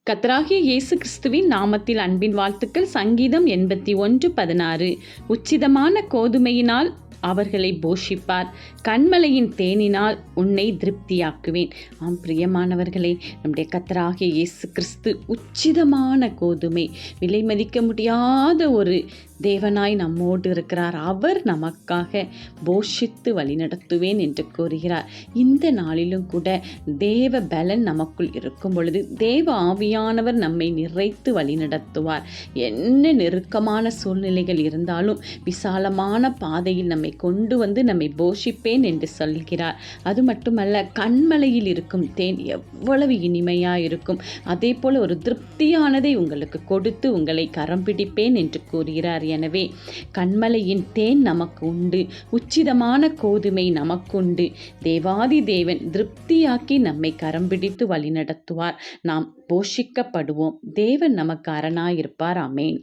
கர்த்தராகிய இயேசு கிறிஸ்துவின் நாமத்தில் அன்பின் வாழ்த்துக்கள். சங்கீதம் 81:16. உச்சிதமான கோதுமையினால் அவர்களை போஷிப்பார், கன்மலையின் தேனினால் உன்னை திருப்தியாக்குவேன். ஆம் பிரியமானவர்களே, நம்முடைய கர்த்தராகிய இயேசு கிறிஸ்து உச்சிதமான கோதுமை, விலை மதிக்க முடியாத ஒரு தேவனாய் நம்மோடு இருக்கிறார். அவர் நமக்காக போஷித்து வழிநடத்துவேன் என்று கூறுகிறார். இந்த நாளிலும் கூட தேவ பலன் நமக்குள் இருக்கும் பொழுது தேவ ஆவியானவர் நம்மை நிறைத்து வழிநடத்துவார். என்ன நெருக்கமான சூழ்நிலைகள் இருந்தாலும் விசாலமான பாதையில் நம்மை கொண்டு வந்து நம்மை போஷிப்பேன் என்று சொல்கிறார். அது மட்டுமல்ல, கண்மலையில் இருக்கும் தேன் எவ்வளவு இனிமையாக இருக்கும், அதே போல ஒரு திருப்தியானதை உங்களுக்கு கொடுத்து உங்களை கரம் பிடிப்பேன் என்று கூறுகிறார். எனவே கண்மலையின் தேன் நமக்கு உண்டு, உச்சிதமான கோதுமை நமக்குண்டு. தேவாதி தேவன் திருப்தியாக்கி நம்மை கரம் பிடித்து வழிநடத்துவார். நாம் போஷிக்கப்படுவோம். தேவன் நமக்கு அரணாயிருப்பார். ஆமென்.